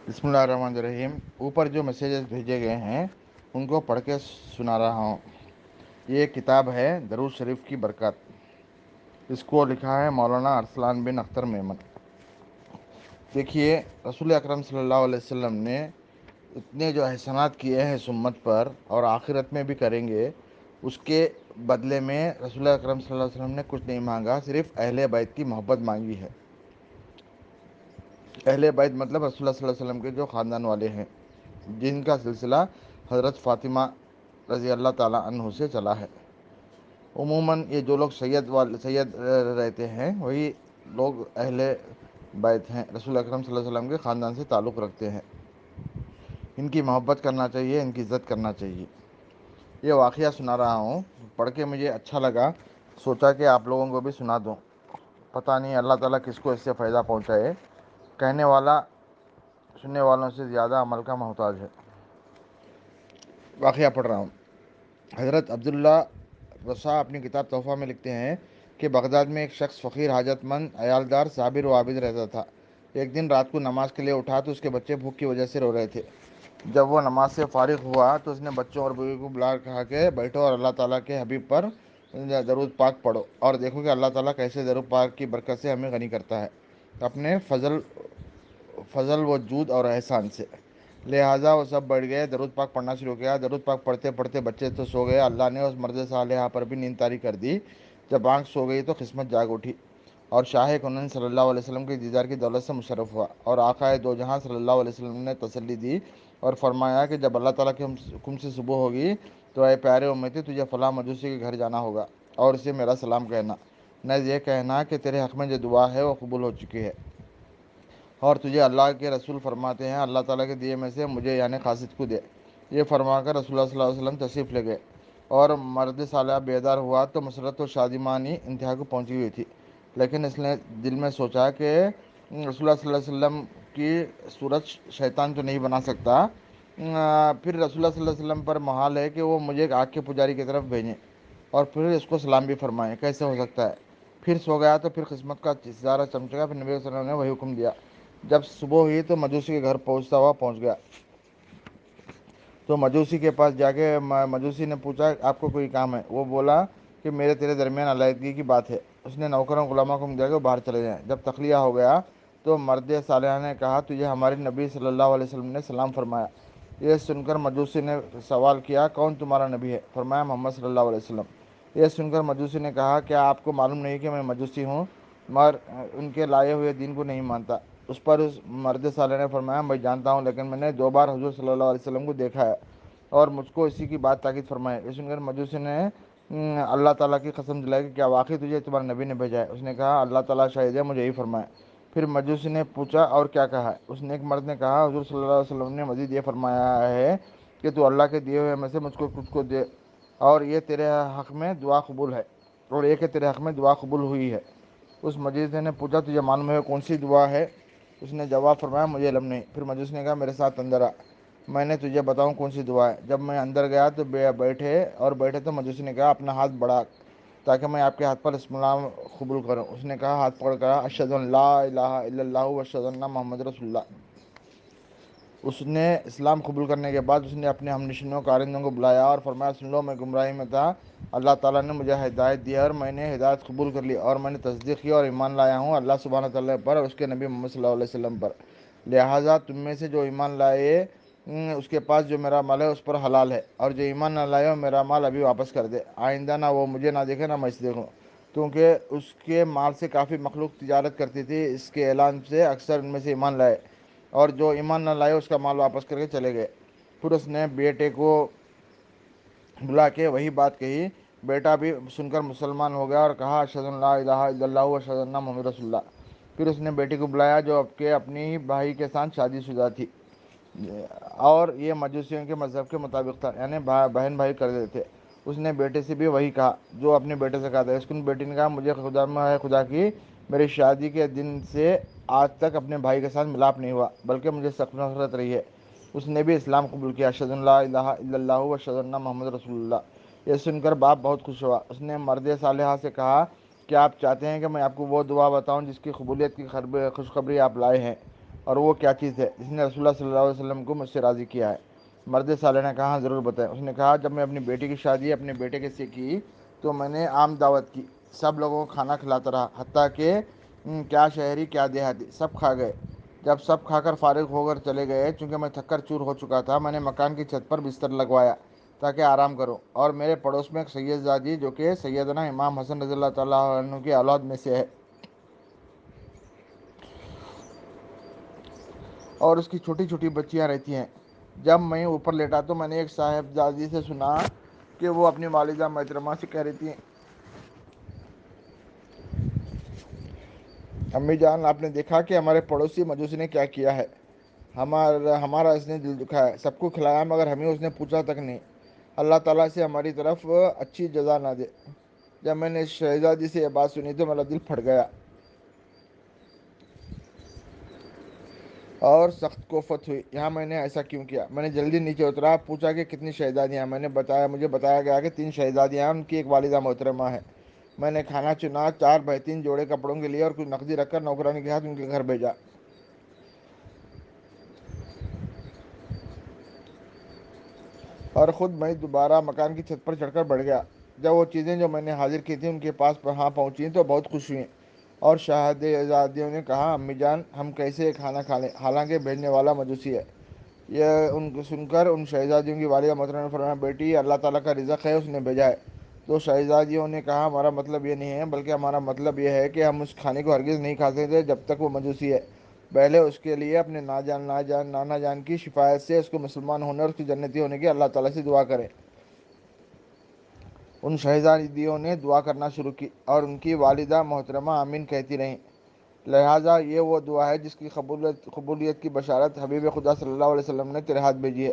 بسم اللہ الرحمن الرحیم۔ اوپر جو میسیجز بھیجے گئے ہیں ان کو پڑھ کے سنا رہا ہوں۔ یہ کتاب ہے درود شریف کی برکات۔ اس کو لکھا ہے مولانا ارسلان بن اختر میمن۔ دیکھیے، رسول اکرم صلی اللہ علیہ وسلم نے اتنے جو احسانات کیے ہیں اس امت پر اور آخرت میں بھی کریں گے، اس کے بدلے میں رسول اکرم صلی اللہ علیہ وسلم نے کچھ نہیں مانگا، صرف اہل بیت کی محبت مانگی ہے۔ اہل بیت مطلب رسول اللہ صلی اللہ علیہ وسلم کے جو خاندان والے ہیں، جن کا سلسلہ حضرت فاطمہ رضی اللہ تعالیٰ عنہ سے چلا ہے۔ عموماً یہ جو لوگ سید رہتے ہیں وہی لوگ اہل بیت ہیں، رسول اکرم صلی اللہ علیہ وسلم کے خاندان سے تعلق رکھتے ہیں۔ ان کی محبت کرنا چاہیے، ان کی عزت کرنا چاہیے۔ یہ واقعہ سنا رہا ہوں، پڑھ کے مجھے اچھا لگا، سوچا کہ آپ لوگوں کو بھی سنا دوں۔ پتہ نہیں اللہ تعالیٰ کس کو اس سے فائدہ پہنچائے۔ کہنے والا سننے والوں سے زیادہ عمل کا محتاج ہے۔ واقعہ پڑھ رہا ہوں۔ حضرت عبداللہ رسا اپنی کتاب تحفہ میں لکھتے ہیں کہ بغداد میں ایک شخص فقیر، حاجت مند، عیالدار، صابر و عابد رہتا تھا۔ ایک دن رات کو نماز کے لیے اٹھا تو اس کے بچے بھوک کی وجہ سے رو رہے تھے۔ جب وہ نماز سے فارغ ہوا تو اس نے بچوں اور بیوی کو بلا کہا کہ بیٹھو اور اللہ تعالیٰ کے حبیب پر درود پاک پڑھو اور دیکھو کہ اللہ تعالیٰ کیسے درود پاک کی برکت سے ہمیں غنی کرتا ہے اپنے فضل و جود اور احسان سے۔ لہٰذا وہ سب بیٹھ گئے، درود پاک پڑھنا شروع کیا۔ درود پاک پڑھتے پڑھتے بچے تو سو گئے، اللہ نے اس مرد صالحہ پر بھی نیند طاری کر دی۔ جب آنکھ سو گئی تو قسمت جاگ اٹھی اور شاہ کنن صلی اللہ علیہ وسلم کے دیدار کی دولت سے مشرف ہوا، اور آقا دو جہاں صلی اللہ علیہ وسلم نے تسلی دی اور فرمایا کہ جب اللہ تعالیٰ کے حکم سے صبح ہوگی تو اے پیارے امتی، تجھے فلاں مجوسی کے گھر جانا ہوگا اور اسے میرا سلام کہنا، نیز یہ کہنا کہ تیرے حق میں جو دعا ہے وہ قبول ہو چکی ہے، اور تجھے اللہ کے رسول فرماتے ہیں اللہ تعالیٰ کے دیے میں سے مجھے یعنی قاصد کو دے۔ یہ فرما کر رسول اللہ صلی اللہ علیہ وسلم تشریف لے گئے اور مرد صالح بیدار ہوا تو مسرت و شادمانی انتہا کو پہنچی ہوئی تھی، لیکن اس نے دل میں سوچا کہ رسول اللہ صلی اللہ علیہ وسلم کی صورت شیطان تو نہیں بنا سکتا، پھر رسول اللہ صلی اللہ علیہ وسلم پر محال ہے کہ وہ مجھے آگ کے پجاری کی طرف بھیجیں اور پھر اس کو سلام بھی فرمائیں، کیسے ہو سکتا ہے؟ پھر سو گیا تو پھر قسمت کا ستارہ چمچا، پھر نبی صلی اللہ علیہ وسلم نے وہی حکم دیا۔ جب صبح ہوئی تو مجوسی کے گھر پہنچ گیا تو مجوسی کے پاس جا کے مجوسی نے پوچھا آپ کو کوئی کام ہے؟ وہ بولا کہ میرے تیرے درمیان علیحدگی کی بات ہے۔ اس نے نوکروں غلاموں کو دیا کہ وہ باہر چلے جائیں۔ جب تخلیہ ہو گیا تو مرد صالحہ نے کہا تجھے ہمارے نبی صلی اللہ علیہ وسلم نے سلام فرمایا۔ یہ سن کر مجوسی نے سوال کیا کون تمہارا نبی ہے؟ فرمایا محمد صلی اللہ علیہ وسلم۔ یہ سن کر مجوسی نے کہا کیا آپ کو معلوم نہیں کہ میں مجوسی ہوں مگر ان کے لائے ہوئے دین کو نہیں مانتا؟ اس پر اس مرد صالح نے فرمایا میں جانتا ہوں، لیکن میں نے 2 بار حضور صلی اللہ علیہ وسلم کو دیکھا ہے اور مجھ کو اسی کی بات تاکید فرمائی۔ یہ سن کر مجوسی نے اللہ تعالیٰ کی قسم دلائی کہ کیا واقعی تجھے تمہارے نبی نے بھیجا ہے؟ اس نے کہا اللہ تعالیٰ شاہد ہے، مجھے یہی فرمایا۔ پھر مجوسی نے پوچھا اور کیا کہا ہے؟ اس نے ایک مرد نے کہا حضور صلی اللہ علیہ وسلم نے مزید یہ فرمایا ہے کہ تو اللہ کے دیے ہوئے میں سے مجھ کو کچھ کو دے، اور یہ تیرے حق میں دعا قبول ہے، اور یہ کہ تیرے حق میں دعا قبول ہوئی ہے۔ اس مجوسی نے پوچھا تجھے معلوم ہے کون سی دعا ہے؟ اس نے جواب فرمایا مجھے علم نہیں۔ پھر مجوسی نے کہا میرے ساتھ اندر آ، میں نے تجھے بتاؤں کون سی دعا ہے۔ جب میں اندر گیا تو بیٹھے تو مجوسی نے کہا اپنا ہاتھ بڑھا تاکہ میں آپ کے ہاتھ پر اسم اللہ قبول کروں۔ اس نے کہا ہاتھ پکڑ کر اشہد ان لا الہ الا اللہ و اشہد ان محمد رسول اللہ۔ اس نے اسلام قبول کرنے کے بعد اس نے اپنے ہم نشینوں کارندوں کو بلایا اور فرمایا سن لو، میں گمراہی میں تھا، اللہ تعالیٰ نے مجھے ہدایت دی اور میں نے ہدایت قبول کر لی اور میں نے تصدیق کی اور ایمان لایا ہوں اللہ سبحانہ تعالیٰ پر اور اس کے نبی محمد صلی اللہ علیہ وسلم پر، لہٰذا تم میں سے جو ایمان لائے اس کے پاس جو میرا مال ہے اس پر حلال ہے، اور جو ایمان نہ لائے میرا مال ابھی واپس کر دے، آئندہ نہ وہ مجھے نہ دیکھے نہ میں اسے دیکھوں، کیونکہ اس کے مال سے کافی مخلوق تجارت کرتی تھی۔ اس کے اعلان سے اکثر ان میں سے ایمان لائے اور جو ایمان نہ لائے اس کا مال واپس کر کے چلے گئے۔ پھر اس نے بیٹے کو بلا کے وہی بات کہی، بیٹا بھی سن کر مسلمان ہو گیا اور کہا اشہد ان لا الہ الا اللہ و اشہد ان محمد رسول اللہ۔ پھر اس نے بیٹی کو بلایا جو اب کے اپنی ہی بھائی کے ساتھ شادی شدہ تھی اور یہ مجوسیوں کے مذہب کے مطابق تھا، یعنی بہن بھائی کر دیتے تھے۔ اس نے بیٹے سے بھی وہی کہا جو اپنے بیٹے سے کہا تھا۔ اس کی بیٹی نے کہا مجھے خدا میں ہے خدا کی، میری شادی کے دن سے آج تک اپنے بھائی کے ساتھ ملاپ نہیں ہوا بلکہ مجھے سخت نفرت رہی ہے۔ اس نے بھی اسلام قبول کیا، اشہد ان لا الہ الا اللہ و اشہد ان محمد رسول اللہ۔ یہ سن کر باپ بہت خوش ہوا۔ اس نے مرد صالحہ سے کہا کیا آپ چاہتے ہیں کہ میں آپ کو وہ دعا بتاؤں جس کی قبولیت کی خوشخبری آپ لائے ہیں؟ اور وہ کیا چیز ہے جس نے رسول اللہ صلی اللہ علیہ وسلم کو مجھ سے راضی کیا ہے؟ مرد صالح نے کہا ضرور بتائیں۔ اس نے کہا جب میں اپنی بیٹی کی شادی اپنے بیٹے کے سے کی تو میں نے عام دعوت کی، سب لوگوں کو کھانا کھلاتا رہا، حتیٰ کہ کیا شہری کیا دیہاتی سب کھا گئے۔ جب سب کھا کر فارغ ہو کر چلے گئے، چونکہ میں تھک کر چور ہو چکا تھا، میں نے مکان کی چھت پر بستر لگوایا تاکہ آرام کروں، اور میرے پڑوس میں ایک سید زادی جو کہ سیدنا امام حسن رضی اللہ تعالیٰ عنہ کی اولاد میں سے ہے اور اس کی چھوٹی چھوٹی بچیاں رہتی ہیں۔ جب میں اوپر لیٹا تو میں نے ایک صاحبزادی سے سنا کہ وہ اپنی والدہ محترمہ سے کہہ رہی تھی، امی جان آپ نے دیکھا کہ ہمارے پڑوسی مجوسی نے کیا کیا ہے؟ ہمارا اس نے دل دکھایا، سب کو کھلایا مگر ہمیں اس نے پوچھا تک نہیں۔ اللہ تعالیٰ سے ہماری طرف اچھی جزا نہ دے۔ جب میں نے شہزادی سے یہ بات سنی تو میرا دل پھٹ گیا اور سخت کوفت ہوئی، یہاں میں نے ایسا کیوں کیا؟ میں نے جلدی نیچے اترا، پوچھا کہ کتنی شہزادیاں ہیں؟ مجھے بتایا گیا کہ 3 شہزادیاں ہیں، ان کی ایک والدہ محترمہ ہے۔ میں نے کھانا چنا، 4 بہترین جوڑے کپڑوں کے لیے اور کچھ نقدی رکھ کر نوکرانی کے ہاتھ ان کے گھر بھیجا۔ اور خود میں دوبارہ مکان کی چھت پر چڑھ کر بڑھ گیا۔ جب وہ چیزیں جو میں نے حاضر کی تھیں ان کے پاس ہاں پہنچیں تو بہت خوش ہوئیں، اور شہزادیوں نے کہا امی جان ہم کیسے یہ کھانا کھا لیں، حالانکہ بھیجنے والا مجوسی ہے۔ یہ ان کو سن کر ان شہزادیوں کی والدہ محترمہ نے فرمایا بیٹی اللہ تعالیٰ کا رزق ہے، اس نے بھیجا ہے۔ تو شہزادیوں نے کہا ہمارا مطلب یہ نہیں ہے، بلکہ ہمارا مطلب یہ ہے کہ ہم اس کھانے کو ہرگز نہیں کھا سکتے جب تک وہ مجوسی ہے۔ پہلے اس کے لیے اپنے نانا جان کی شفاعت سے اس کو مسلمان ہونے اور اس کی جنتی ہونے کی اللہ تعالیٰ سے دعا کریں۔ ان شہزادیوں نے دعا کرنا شروع کی اور ان کی والدہ محترمہ آمین کہتی رہیں۔ لہٰذا یہ وہ دعا ہے جس کی قبولیت کی بشارت حبیب خدا صلی اللہ علیہ وسلم نے تیرے ہاتھ بھیجی ہے،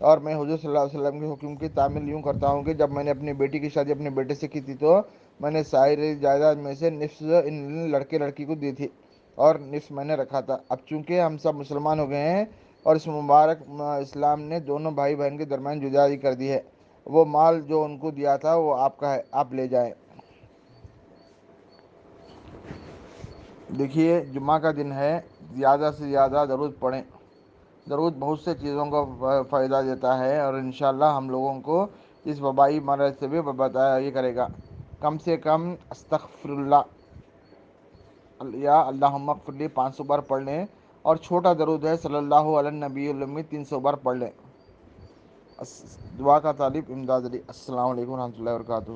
اور میں حضور صلی اللہ علیہ وسلم کے حکم کی تعمیل یوں کرتا ہوں کہ جب میں نے اپنی بیٹی کی شادی اپنے بیٹے سے کی تھی تو میں نے ساری جائیداد میں سے نصف ان لڑکے لڑکی کو دی تھی اور نصف میں نے رکھا تھا۔ اب چونکہ ہم سب مسلمان ہو گئے ہیں اور اس مبارک اسلام نے دونوں بھائی بہن کے درمیان جدائی کر دی ہے، وہ مال جو ان کو دیا تھا وہ آپ کا ہے، آپ لے جائیں۔ دیکھیے جمعہ کا دن ہے، زیادہ سے زیادہ درود پڑھیں۔ درود بہت سے چیزوں کو فائدہ دیتا ہے اور انشاءاللہ ہم لوگوں کو اس وبائی مرض سے بھی بتایا یہ کرے گا۔ کم سے کم استغفر اللہ یا اللہم اغفر لی 500 بار پڑھ لیں، اور چھوٹا درود ہے صلی اللہ علیہ نبی الامی 300 بار پڑھ لیں۔ دعا کا طالب امداد علی۔ السلام علیکم ورحمۃ اللہ وبرکاتہ۔